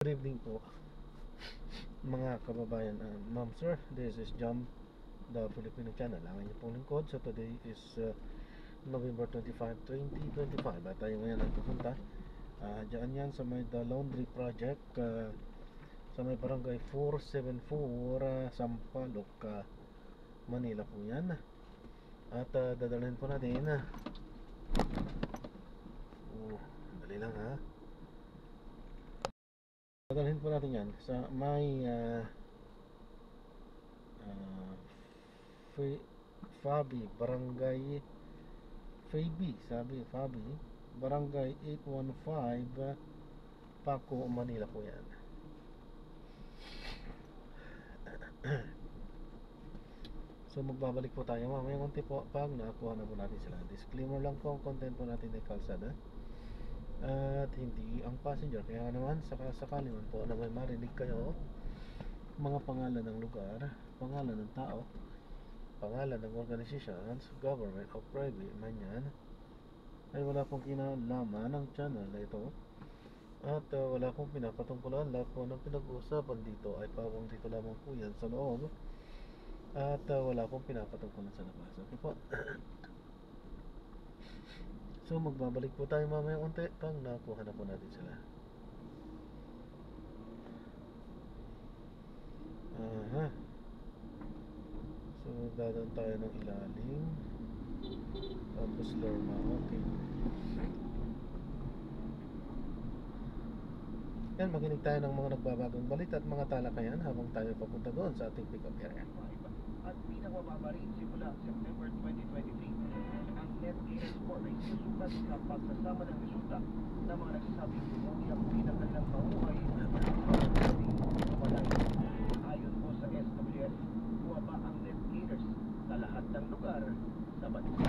Good evening po mga kababayan. Ma'am sir, this is Jam, the Filipino channel. Ang inyong pong lingkod. So today is November 25, 2025. At tayo ngayon ang pupunta dyan yan sa may The Laundry Project, sa may barangay 474, Sampaloc, Manila po yan. At dadalhin po natin dali lang ha. Dadalhin po natin yan sa may Fabi, Barangay Fabi, Barangay 815, Paco, Manila po yan. So magbabalik po tayo mamaya konti po pag nakakuha na po natin sila. Disclaimer lang po, ang content po natin ay kalsada at hindi ang passenger. Kaya naman sakali man po na may marinig kayo mga pangalan ng lugar, pangalan ng tao, pangalan ng organizations, government o private man yan, ay wala pong kinalaman ng channel na ito. At wala pong pinapatungkulan. Lahat po ng pinag-uusapan dito ay pawang dito lamang po yan sa loob. At wala pong pinapatungkulan sa labas. Okay po. So magbabalik po tayo mamaya unti pag nakuha na po natin sila. So dadaan tayo ng ilalim, tapos Lerma. Okay. Yan, makinig tayo ng mga nagbabagong balita at mga talakayan habang tayo papunta doon sa ating pick-up area. At pinakamababa rin simula September 2023, ang net gainers score ay sinusukat sa pagsasama ng resulta ng mga nagsasabing tumuyak din ang kanilang pauhay at walang. Ayon po sa SWS, bumaba ang net gainers sa lahat ng lugar sa bansa.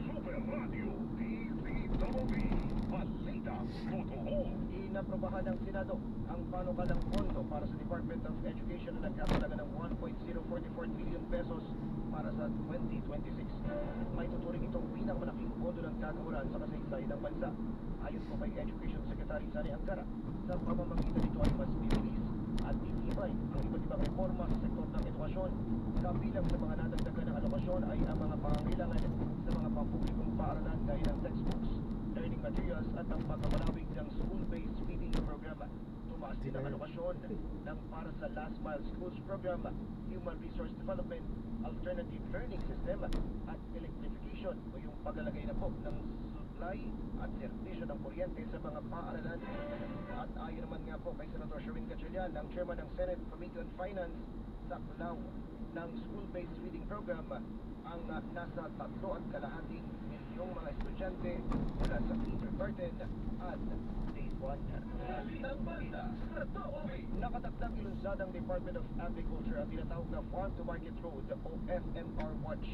Super Radio DZWB Balita Totoo. Inaprobahan ng Senado ang panukalang pondo para sa Department of Education na nagkakalaga ng 1.044 billion pesos para sa 2026. May tuturing itong pinakamalaking pondo ng kagawaran sa kasaysayan ng bansa. Ayon po kay Education Secretary Sani Angara, sa pamamagitan nito ay mas bibilis at titibay ang iba't ibang reforma sa sektor ng edukasyon. Kabilang sa mga nadagdagan ng alokasyon ay ang mga pangangailangan sa mga pampublikong paaralan gaya ng textbooks, learning materials at ang pagkamalawig ng school-based feeding program. Tumaas din ang alokasyon ng para sa Last Mile Schools program, Human Resource Development, Alternative Learning System at Electrification o yung paglalagay na po ng supply at serbisyo ng kuryente sa mga paaralan. At ayon naman nga po kay Senator Sherwin Gatchalian, ang chairman ng Senate Committee on Finance, sa kunaw ng school-based feeding program ang nasa 3.5 milyong mga estudyante mula sa kindergarten at grade 1. Nakatakdang ilunsad ang Department of Agriculture ang tinatawag na Farm to Market Road o FMR Watch.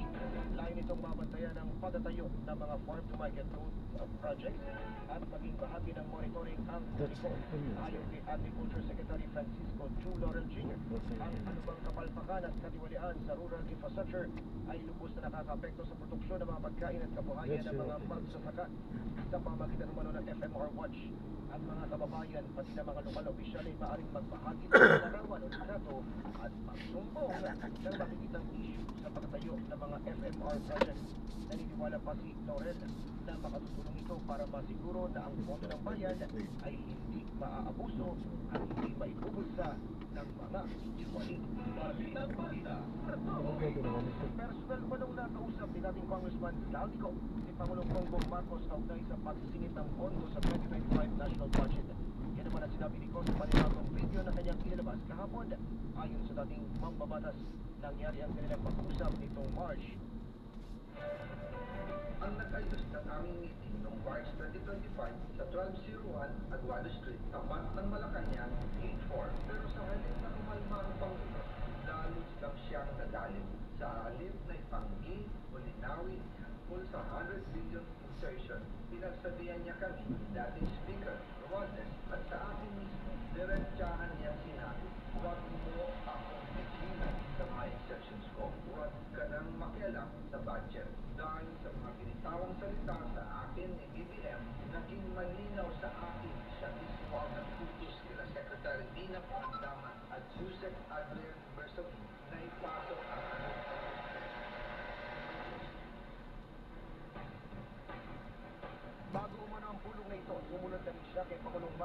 Layo nitong mabantayan ang pagtatayo ng mga Farm to Market Road projects at maging bahagi ng monitoring ang publiko. Ayon kay Agriculture Secretary Francisco Chu Laurel Jr., ang anumang kapalpakan at katiwalian sa rural infrastructure ay lubos na nakakaapekto sa produksyon ng mga pagkain at kabuhayan ng mga magsasaka. Sa pamagitan naman ng FMR Watch, ang mga kababayan pati na mga lokal opisyal ay maaaring magbahagi ng larawan o litrato at magsumbong ng makikitang issue sa pagtayo ng mga FMR projects. Naniniwala pa si Laurel na makatutulong ito para masiguro na ang pondo ng bayan ay hindi maaabuso at hindi maibubulsa ng mga iwaling. Personal pa nung nakausap ni dating Congressman Saldico si Pangulong Bongbong Marcos kaugnay sa pagsisingit ng pondo sa 2025 national budget. Yan naman ang sinabi ni Cos sa panibagong video na kanyang inilabas kahapon. Ayon sa dating mambabatas, nangyari ang kanilang pag-usap nitong March. Ang nag-ayos ng aming meeting noong March 2025 sa 1201 Aguado Street, tapat ng Malacanang, Gate 4. Pero sa halip na kumalma ang Pangulo, lalo lang siyang nadalim sa halip na ipanggi o linawin tungkol sa 100 billion insertion. Pinagsabihan niya kami, dating Speaker, Romualdez, at sa akin mismo, diretsyahan niya sinabi, huwag mo akong tigilan sa mga insertions ko. Huwag ka nang makialam sa budget. Dahil sa mga binitawang salita sa akin ni BBM, naging malinaw sa akin siya mismo ang nagtutos kila Secretary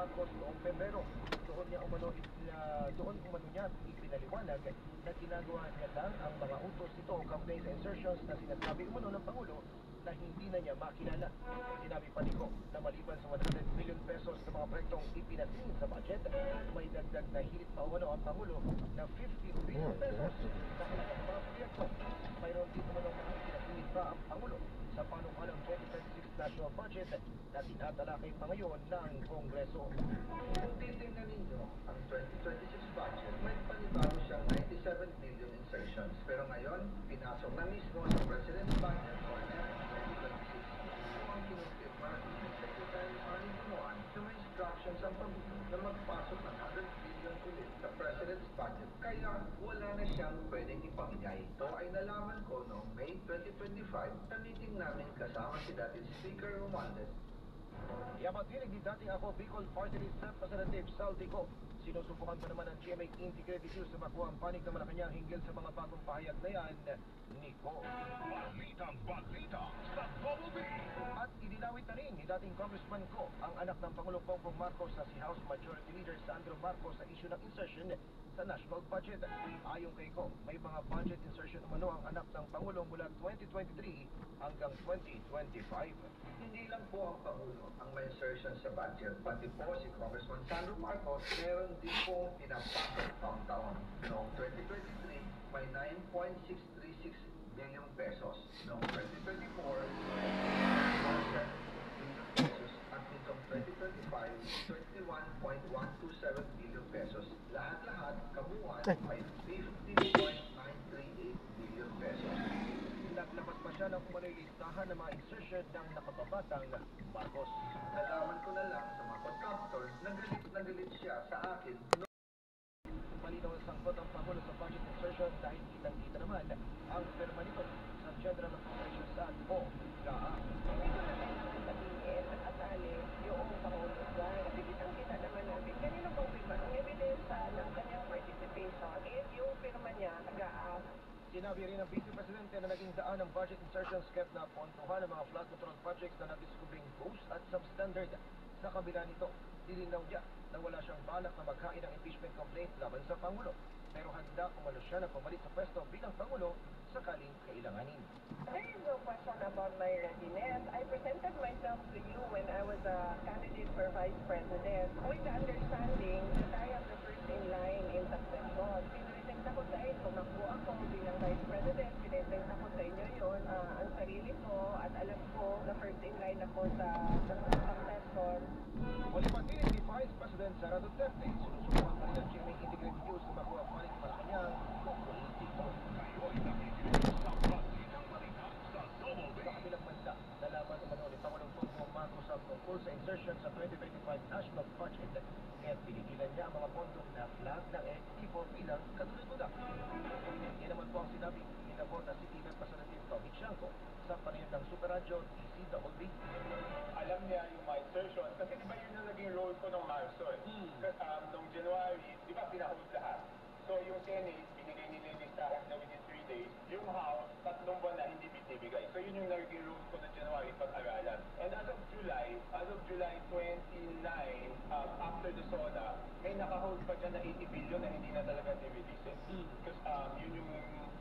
Marcos noong Pebrero. Doon umano niya ipinaliwanag na ginagawa niya lang ang mga utos nito kaugnay sa insertions na sinasabi umano ng Pangulo na hindi na niya makilala. Sinabi pa nito na maliban sa 100 billion pesos na mga proyektong ipinasingit sa budget, may dagdag na hilit pa umano ang Pangulo na 50 billion pesos sa kanilang mga proyekto. Mayroon din umano mga ipinasingit pa ang Pangulo sa panukalang 2026 national budget na tinatalakay pa ngayon ng Kongreso. Kung titingnan ninyo, ang 2026 budget, may panibago siyang 97 billion insertions. Pero ngayon, pinasok na mismo sa President's Budget o NF 2026. Kung ang kinumpirma ni Secretary Arnie Bunuan na may instructions ang Pangulo na magpasok ng 100 billion ulit sa President's Budget. Kaya wala na siyang pwedeng ipamigay. Ito ay nalaman ko noong May 2025 na meeting namin kasama si dating Speaker Romualdez. Yapatinig ni dating ako Bicol Party List Representative Saldico. Sinusubukan pa naman ng GMA Integrated News na makuha ang panig ng Malacanang hinggil sa mga bagong pahayag na yan, Nico. Balitang balita sa Double B. At idinawit na rin ni dating Congressman Ko ang anak ng Pangulong Bongbong Marcos na si House Majority Leader Sandro Marcos sa issue ng insertion sa national budget. Ayon kay Ko, may mga budget insertion umano ang anak ng Pangulong mula 2023 hanggang 2025. Hindi lang po ang Pangulo ang may insertion sa budget, pati po si Congressman Sandro Marcos meron din pong pinapasok taon-taon. Noong 2023, may 9.636 billion pesos. Noong 2024, 1.7 billion pesos. At nitong 2025, 21.127 billion pesos. Lahat-lahat, kabuuan, may 50.938 billion pesos. Naglabas pa siya ng umano'y listahan ng mga insertion ng nakababatang Marcos. Nalaman ko na lang sa mga contractor na galit siya sa akin. Malinaw ang sangkot ang Pangulo sa budget insertion dahil kitang-kita naman ang firma nito sa General Appropriations Act o GAA. Sabihin at asali yung Pangulo dahil nakikitang-kita naman namin kanino pong firma ang ebidensya ng kanyang participation is yung firma niya nag-aas. Sinabi rin ng Vice Presidente na naging daan ng budget insertions kept na pontuhan ng mga flood control projects na nadiskubring ghost at substandard. Sa kabila nito, nilinaw niya na wala siyang balak na maghain ng impeachment complaint laban sa Pangulo. Pero handa umano siya na pumalik sa pwesto bilang Pangulo sakaling kailanganin. There is no question about my readiness. I presented myself to you when I was a candidate for Vice President with the understanding that I am the first in line in succession. Pinresent ako sa inyo, tumakbo ako bilang Vice President. Pinresent ako sa inyo yun, ang sarili ko at alam ko na first in line ako sa succession. Muli patinig ni Vice President Sara Duterte, sinusubukan pa rin ang GMA Integrated News na makuha ang panig ng Malacanang tungkol dito. Ngayon nakikinig sa Balitang Balita sa Double B. Sa kabilang banda, nalaman umano ni Pangulong Bongbong Marcos ang tungkol sa insertion sa 2025 national budget kaya pinigilan niya ang mga pondong na flag ng ektibo bilang katulad-tuda. Yan naman po ang sinabi ni Nabota City Representative Tommy Chanco sa panayam ng Super Radio DCWB. Alam niya yung mga insertion kasi di ba yun yung naging role ko nung Marso eh. Kasi nung January, di ba pinahold lahat? So yung Senate, binigay nila yung listahan na within 3 days. Yung House, 3 buwan na hindi binibigay. So yun yung naging role ko ng January pag-aralan. And as of July 29, after the SONA, may nakahold pa dyan na 80 billion na hindi na talaga i-release eh. Because yun yung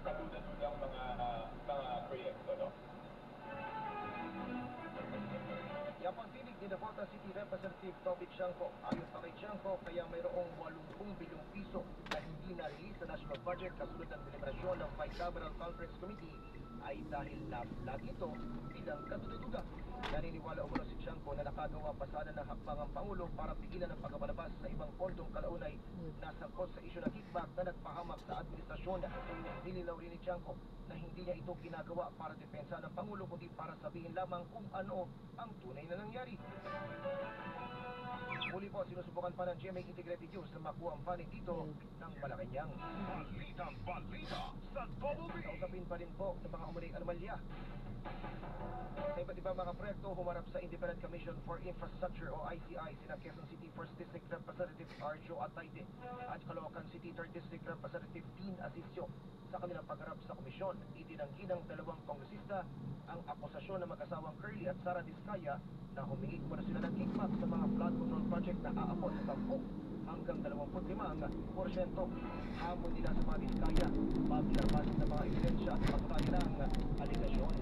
kaduda-dudang mga proyekto, no? Yapang tinig ni Nabota City Representative Toby Chanco. Ayon pa kay Chanco, kaya mayroong 80 bilyong piso na hindi na-release sa national budget kasunod ng deliberasyon ng Bicameral Conference Committee ay dahil na-flag ito bilang katudududa. Naniniwala umano si Chanco na nakagawa pa sana ng hakbang ang Pangulo para pigilan ang pagpapalabas sa ibang pondong kalaunay na sangkot sa isyu ng kickback na nagpahamak sa administrasyon. Nilinaw rin ni Chanco na hindi niya ito ginagawa para depensa ng Pangulo kundi para sabihin lamang kung ano ang tunay na nangyari. Muli po, sinusubukan pa ng GMA Integrated News na makuha ang panig dito ng Malacanang. Balitang Balita sa Double B. Kausapin pa rin po ng mga umuling anomalya. Sa iba't ibang mga proyekto, humarap sa Independent Commission for Infrastructure o ICI sina Quezon City 1st District Representative Arjo Atayde at Caloocan City 3rd District Representative Dean Asisio. Sa kanilang pagharap sa komisyon, itinanggi ng dalawang kongresista ang akusasyon ng mag-asawang Curly at Sara Diskaya na humingi pa na sila ng kickback sa mga flood control project project na aabot sa 10 hanggang 25%. Hamon nila sa mga Diskaya, paglabasan ng mga ebidensya at patunayan ng aligasyon.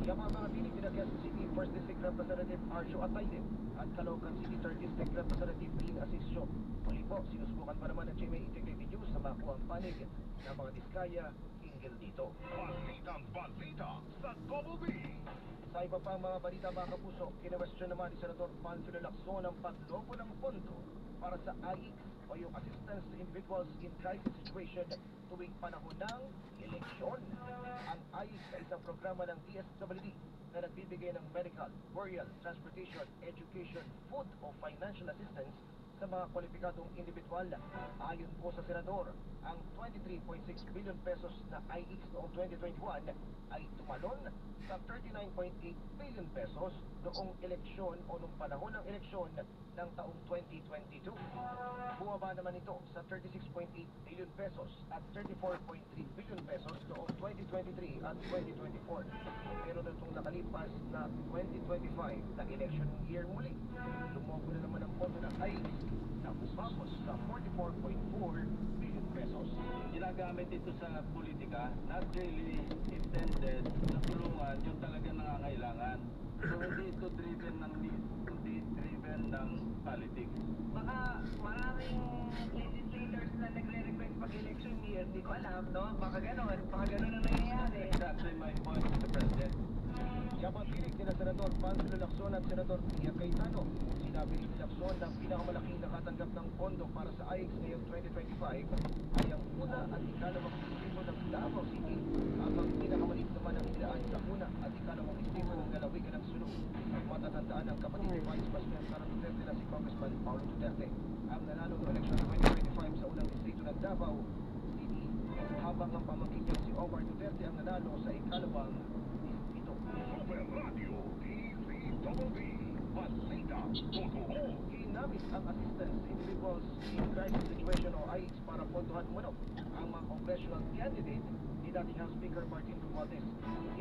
Yung mga manatiling nila Quezon City 1st District Representative Arjo Atayde at Caloocan City 3rd District Representative Bing Asisio. Muli po, sinusubukan pa naman ng GMA Integrated News na makuha ang panig ng mga Diskaya hinggil dito. Balitang balita sa Double B. Sa iba pang mga balita mga kapuso, kinewestiyon naman ni Senador Panfilo Lacson ang paglobo ng pondo para sa AIX o yung Assistance to Individuals in Crisis Situation tuwing panahon ng eleksyon. Ang AIX ay isang programa ng DSWD na nagbibigay ng medical, burial, transportation, education, food o financial assistance sa mga kwalipikadong individual. Ayon po sa Senador, ang 23.6 billion pesos na AIX noong 2021 ay tumalon sa 39.8 billion pesos noong eleksyon o noong panahon ng eleksyon ng taong 2022. Bumaba naman ito sa 36.8 billion pesos at 34.3 billion pesos noong 2023 at 2024. Pero nitong nakalipas na 2025 na election year muli, lumobo na naman ang pondo ng AIX na umabot sa 44.4 billion pesos. Ginagamit ito sa politika, not really intended na tulungan yung talaga nangangailangan. So hindi ito driven ng need, hindi driven ng politics. Baka maraming legislators na nagre-request pag-election year, di ko alam, no? Baka ganon ang nangyayari. Exactly my point, Mr. President. Yapapilig nila Senador Panfilo Lacson at Senador Pia Cayetano. Sinabi ni Lacson na pinakamalaking nakatanggap ng pondo para sa AIX ngayong 2025 ay ang una at ikalawang distrito ng Davao City, habang pinakamaliit naman ang ilaan sa una at ikalawang distrito ng lalawigan ng Sulu. Matatandaan ng kapatid ni Vice President Sara Duterte na si Congressman Paulo Duterte ang nanalo ng eleksyon 2025 sa unang distrito ng Davao City, habang ang pamangkin niya si Omar Duterte ang nanalo sa ikalawang distrito. Super Radio DZBB. Balita totoo. Ginamit ang Assistance to Individuals in Crisis Situation o AIX para pondohan umano ang mga congressional candidate ni dating House Speaker Martin Romualdez.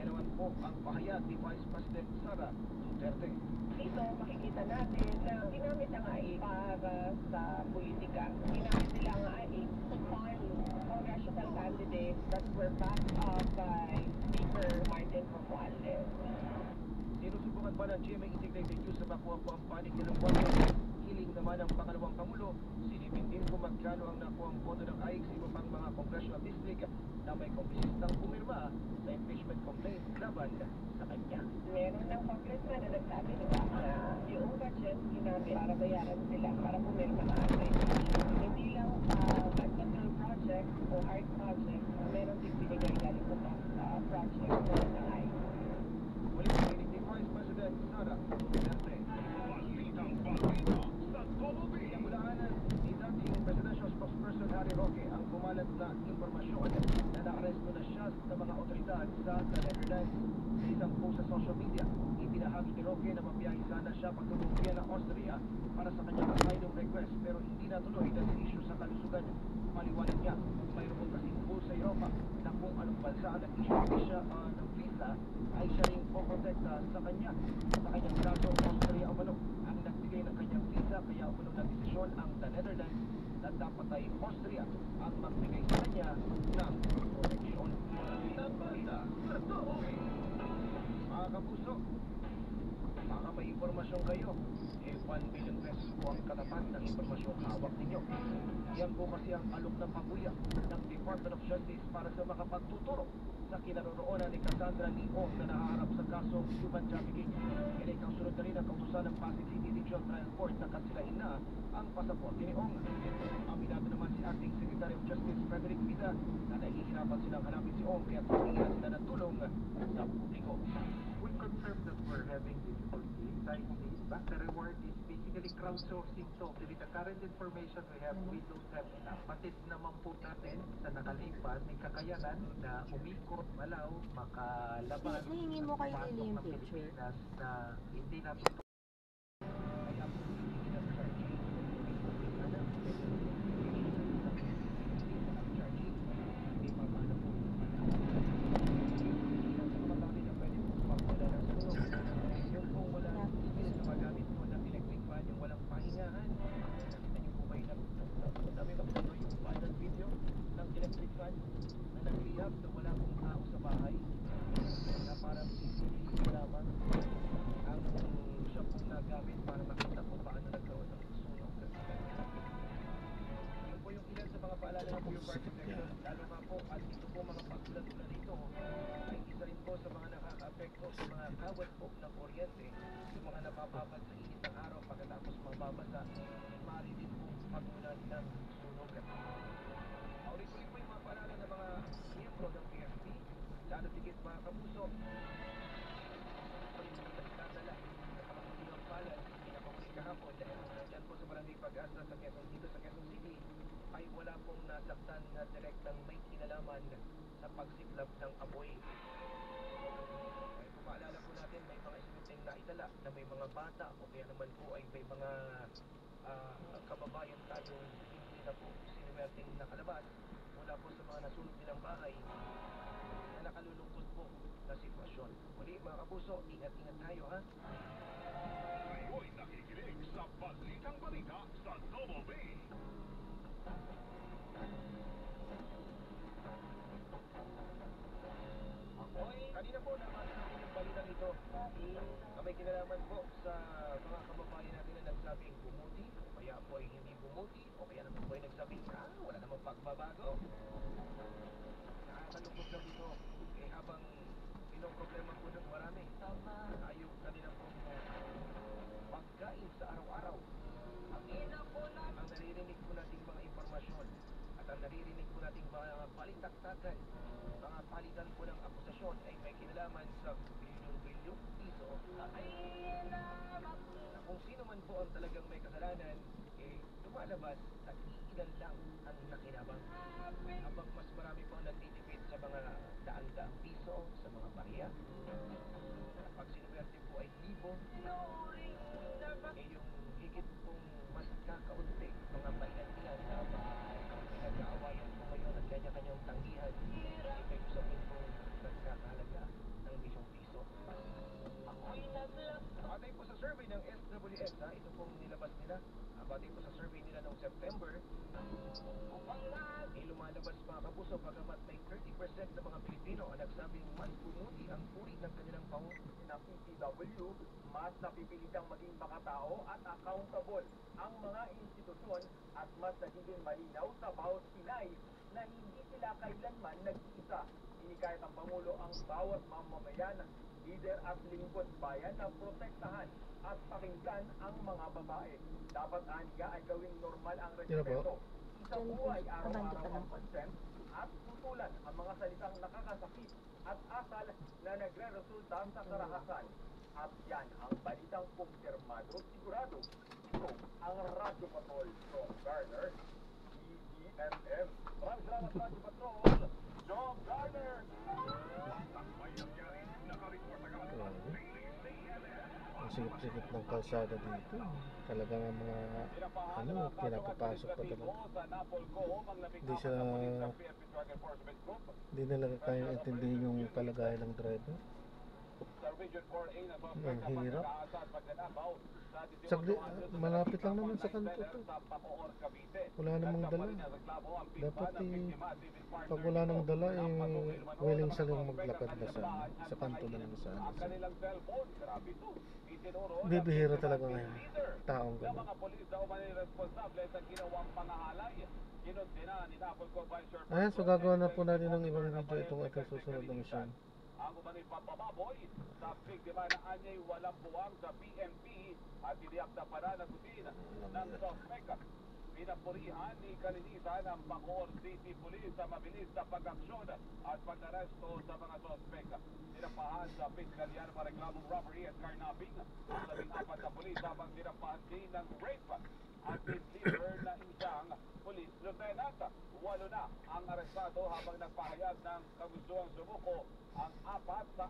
Yan naman po ang pahayag ni Vice President Sara Duterte. Dito makikita natin na ginamit ang AIX para sa politika. Ginamit nila ang AIX to fund congressional candidates that were backed up by Speaker Martin Romualdez. Sinusubukan pa ng GMA Integrated News na makuha po ang panig ng pondo. Hiling naman ang pangalawang Pangulo, silipin din kung magkano ang nakuha ang pondo ng AIX sa iba pang mga congressional district na may kongresistang pumirma sa impeachment complaint laban sa kanya. Meron ng congressman na nagsabi nila na yung budget ginamit para bayaran sila, para pumirma na ang hindi lang flood control project o hard project, meron din binigay galing po sa project ng AIX. Muli pininig ni Vice President Sara Duterte. Balitang balita sa Double B. Pinagulaanan ni dating Presidential Spokesperson Harry Roque ang kumalat na impormasyon na naaresto na siya ng mga otoridad sa Netherlands. Sa isang post sa social media, ibinahagi ni Roque na mabiyahe sana siya pagtulong Vienna, Austria para sa kanyang asylum request pero hindi natuloy dahil issue sa kalusugan. Paliwanag niya, mayroon kasing pool sa Europa na kung anong bansa ang nag-issue siya ng visa ay siya rin poprotekta sa kanya. Sa kanyang kaso, Austria umano ang nagbigay ng kanyang visa kaya umano nagdesisyon ang The Netherlands na dapat ay Austria ang magbigay sa kanya ng proteksyon. Mga kapuso, baka may impormasyon kayo, 1 billion pesos po ang katapat ng impormasyong hawak ninyo. Yan po kasi ang alok ng pabuya ng Department of Justice para sa makapagtuturo sa kinaroroonan ni Cassandra Leong na nahaharap sa kasong human trafficking. Yan ay kasunod na rin ang kautusan ng Pasig City Regional Trial Court na kansilahin na ang pasaporte ni Ong. Aminado naman si Acting Secretary of Justice Frederick Vida na nahihirapan silang hanapin si Ong kaya humingi sila ng tulong sa publiko. We confirm that we're having difficulty signing this, but the reward is basically crowdsourcing. So, with the current information we have, we don't have enough. Batid naman po natin sa nakalipas, may kakayanan na umikot, malaw, makalabas, Hihingi mo kayo pasok nila yung ng picture. Pilipinas na hindi natin Kaya po hindi na charging. Grab na wala pong tao sa bahay. Na parang CCTV lamang ang siya pong nagamit para makita kung paano nagkaroon ng sunog. Yun po yung ilan sa mga paalala ng Bureau of Fire Protection. Lalo nga po at ito po mga pagulan-ulan nito ay isa rin po sa mga nakaka-apekto sa mga kawat po ng kuryente, yung mga napapabad sa init ng araw pagkatapos mababasa, mari din po pagulan ng sunog. Mauri-uri po yung mga paalala ng mga miyembro ng PFP, lalo tigit mga kapuso. Nagdadala sa pangasiwang palad, pinapahuli kahapon dyan po sa Barangay Pag-asa sa Quezon, dito sa Quezon City, ay wala pong nasaktan na direktang may kinalaman sa pagsiklab ng apoy. Ay kung maalala po natin, may mga isinuteng naitala na may mga bata o kaya naman po ay may mga kababayan tayong hindi na po sinuwerteng nakalabas mula po sa mga nasunog nilang bahay na nakalulungkot po na sitwasyon. Muli mga kapuso, ingat-ingat tayo ha. Kayo'y nakikinig sa Balitang Balita sa Double B. Kanina po nabasa natin yung balitang ito na may kinalaman po sa mga kababayan natin na nagsabing bumuti o kaya po ay hindi bumuti o kaya naman po ay nagsabing wala namang pagbabago. Nakakalungkot lang ito habang pinoproblema po ng marami ayong kanila po pagkain sa araw-araw. Ang naririnig po nating mga impormasyon at ang naririnig po nating mga balitaktakan, mga palitan po ng akusasyon ay may kinalaman sa bilyong-bilyong piso na kung sino man po ang talagang may kasalanan lumalabas at iilan lang ang nakinabang habang mas marami po ang nagtitipid sa mga daan-daang piso sa mga barya at pag sinuwerte po ay libo yung higit pong mas kakaunti mga mailan-ilan ang pinag-aawayan po ngayon at kanya-kanyang tanggihan ay may usapin pong nagkakahalaga ng 10 piso. Batay po sa survey ng SWS, ito pong nilabas nila. Batay po sa survey nila noong September, lumalabas mga kapuso bagamat may 30% ng mga Pilipino ang nagsabing mas bumuti ang uri ng kanilang ng PCW, mas napipilitang maging makatao at accountable ang mga institusyon at mas nagiging malinaw sa bawat Pinay na hindi sila kailanman nag-iisa. Inikayat ang Pangulo ang bawat mamamayan, lider at lingkod bayan na protektahan at pakinggan ang mga babae. Dapat aniya ay gawing normal ang respeto. Sa buhay araw-araw ang consent at tutulan ang mga salitang nakakasakit at asal na nagre-resulta sa karahasan. At yan ang balitang kumpirmado sigurado. Ito ang Radyo Patrol from Garner, EDMM. Maraming salamat Radyo Patrol, Joe Garner! At may nangyari, nakareport agad ang Daily CNN. Ang sikip-sikip ng kalsada dito. Talagang ang mga pinapapasok pa talaga. Hindi nila kaya intindihin yung kalagayan ng driver. Ang hirap. Saglit, malapit lang naman sa kanto to. Wala namang dala. Dapat pag wala nang dala willing silang maglakad na sa kanto na lang sa bibihira talaga ngayon taong gano'n. Ayan, so gagawa na po natin ng ibang video itong ating susunod na mission. Ang umanay papababoy sa biktima na anyay walang buwang sa PNP at tiniyak na pananagutin ng sospek. Pinapurihan ni kalinisan ang Bacoor City Police sa mabilis na pag-aksyon at pag-aresto sa mga sospek. Sinampahan sa Piskalyan mareklamong robbery at carnapping. Sabing apat na pulis habang sinampahan din ng rape at deliver na isang police lieutenant. 8 na ang arestado habang nagpahayag ng kagustuhang sumuko ang 4 sa